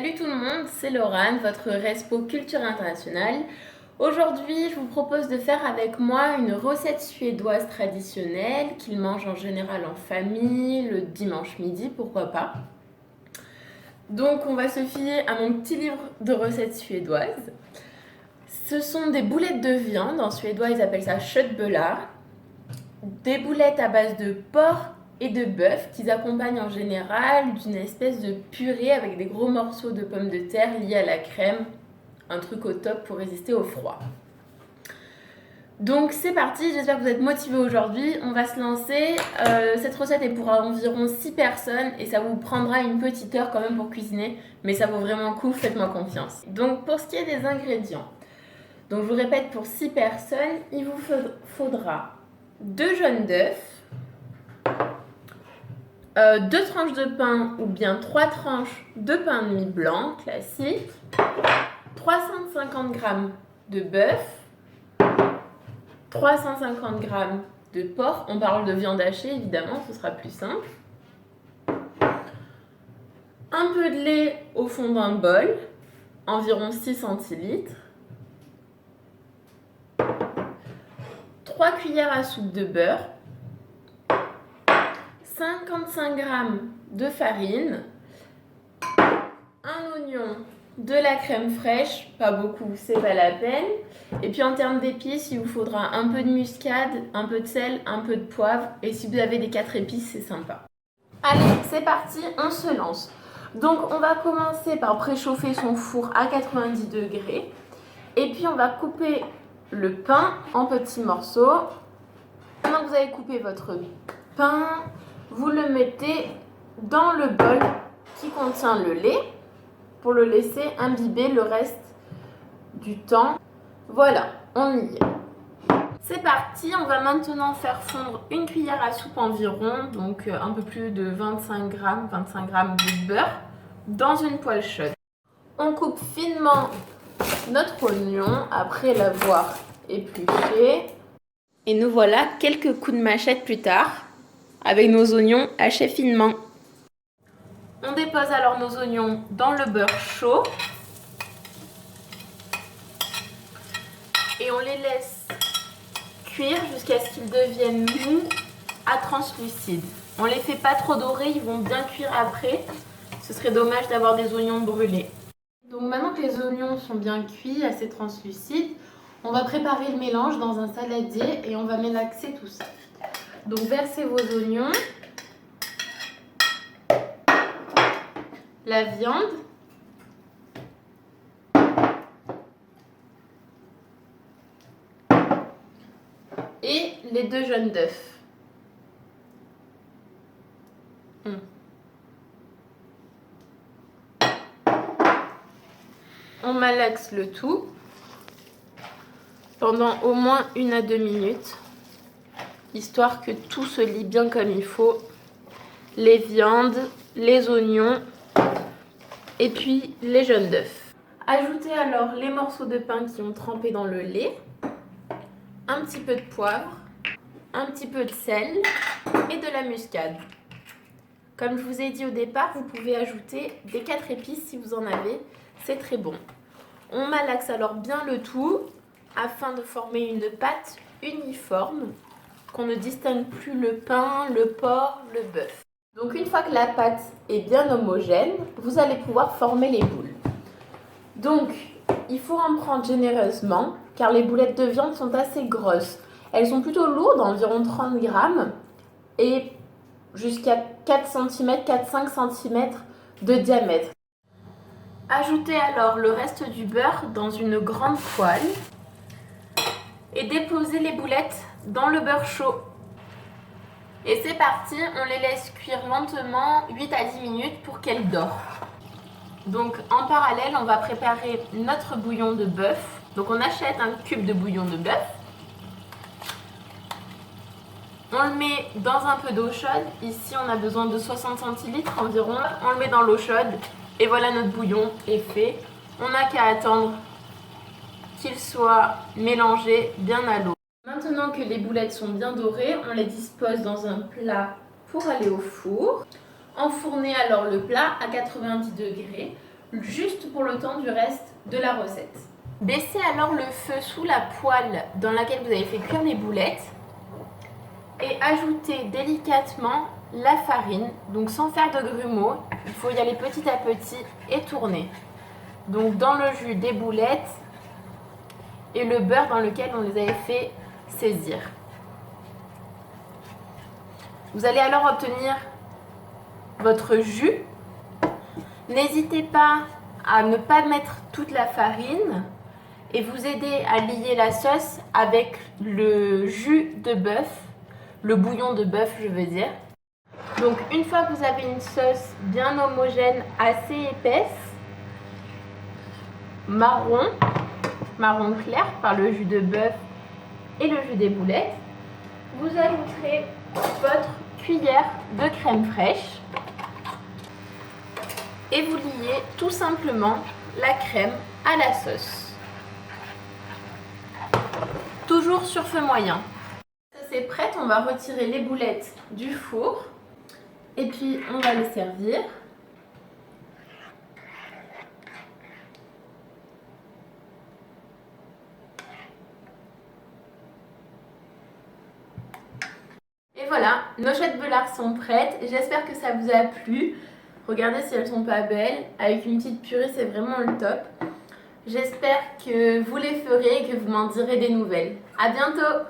Salut tout le monde, c'est Laurane, votre Respo Culture Internationale. Aujourd'hui, je vous propose de faire avec moi une recette suédoise traditionnelle qu'ils mangent en général en famille, le dimanche midi, pourquoi pas. Donc on va se fier à mon petit livre de recettes suédoises. Ce sont des boulettes de viande, en suédois ils appellent ça köttbullar. Des boulettes à base de porc et de bœuf qu'ils accompagnent en général d'une espèce de purée avec des gros morceaux de pommes de terre liés à la crème. Un truc au top pour résister au froid. Donc c'est parti, j'espère que vous êtes motivés aujourd'hui. On va se lancer. Cette recette est pour environ 6 personnes et ça vous prendra une petite heure quand même pour cuisiner. Mais ça vaut vraiment le coup, faites-moi confiance. Donc pour ce qui est des ingrédients, donc je vous répète, pour 6 personnes, il vous faudra 2 jaunes d'œufs, 2 tranches de pain ou bien 3 tranches de pain de mie blanc classique, 350 g de bœuf, 350 g de porc, on parle de viande hachée évidemment, ce sera plus simple, un peu de lait au fond d'un bol, environ 6 centilitres, 3 cuillères à soupe de beurre, 55 g de farine, un oignon, de la crème fraîche, pas beaucoup, c'est pas la peine. Et puis en termes d'épices, il vous faudra un peu de muscade, un peu de sel, un peu de poivre. Et si vous avez des 4 épices, c'est sympa. Allez, c'est parti, on se lance. Donc on va commencer par préchauffer son four à 90 degrés. Et puis on va couper le pain en petits morceaux. Maintenant que vous avez coupé votre pain, vous le mettez dans le bol qui contient le lait pour le laisser imbiber le reste du temps. Voilà, on y est. C'est parti, on va maintenant faire fondre une cuillère à soupe environ, donc un peu plus de 25 g de beurre dans une poêle chaude. On coupe finement notre oignon après l'avoir épluché. Et nous voilà quelques coups de machette plus tard avec nos oignons hachés finement. On dépose alors nos oignons dans le beurre chaud et on les laisse cuire jusqu'à ce qu'ils deviennent mous à translucides. On les fait pas trop dorer, ils vont bien cuire après. Ce serait dommage d'avoir des oignons brûlés. Donc maintenant que les oignons sont bien cuits, assez translucides, on va préparer le mélange dans un saladier et on va mélaxer tout ça. Donc versez vos oignons, la viande, et les 2 jaunes d'œufs. On malaxe le tout pendant au moins 1 à 2 minutes, histoire que tout se lie bien comme il faut. Les viandes, les oignons et puis les jaunes d'œufs. Ajoutez alors les morceaux de pain qui ont trempé dans le lait, un petit peu de poivre, un petit peu de sel et de la muscade. Comme je vous ai dit au départ, vous pouvez ajouter des 4 épices si vous en avez, c'est très bon. On malaxe alors bien le tout afin de former une pâte uniforme, qu'on ne distingue plus le pain, le porc, le bœuf. Donc une fois que la pâte est bien homogène, vous allez pouvoir former les boules. Donc il faut en prendre généreusement car les boulettes de viande sont assez grosses. Elles sont plutôt lourdes, environ 30 g et jusqu'à 4 cm, 4-5 cm de diamètre. Ajoutez alors le reste du beurre dans une grande poêle et déposez les boulettes dans le beurre chaud. Et c'est parti, on les laisse cuire lentement 8 à 10 minutes pour qu'elles dorent. Donc en parallèle, on va préparer notre bouillon de bœuf. Donc on achète un cube de bouillon de bœuf. On le met dans un peu d'eau chaude. Ici, on a besoin de 60 centilitres environ. On le met dans l'eau chaude et voilà, notre bouillon est fait. On n'a qu'à attendre qu'il soit mélangé bien à l'eau. Maintenant que les boulettes sont bien dorées, on les dispose dans un plat pour aller au four. Enfournez alors le plat à 90 degrés. juste pour le temps du reste de la recette. Baissez alors le feu sous la poêle dans laquelle vous avez fait cuire les boulettes et ajoutez délicatement la farine, donc sans faire de grumeaux, il faut y aller petit à petit et tourner. Donc dans le jus des boulettes et le beurre dans lequel on les avait fait saisir. Vous allez alors obtenir votre jus. N'hésitez pas à ne pas mettre toute la farine et vous aider à lier la sauce avec le jus de bœuf, le bouillon de bœuf je veux dire. Donc une fois que vous avez une sauce bien homogène, assez épaisse, marron clair par le jus de bœuf et le jus des boulettes, vous ajouterez votre cuillère de crème fraîche et vous liez tout simplement la crème à la sauce. Toujours sur feu moyen. Ça c'est prêt, on va retirer les boulettes du four et puis on va les servir. Et voilà, nos chouettes belards sont prêtes. J'espère que ça vous a plu. Regardez si elles sont pas belles. Avec une petite purée, c'est vraiment le top. J'espère que vous les ferez et que vous m'en direz des nouvelles. À bientôt!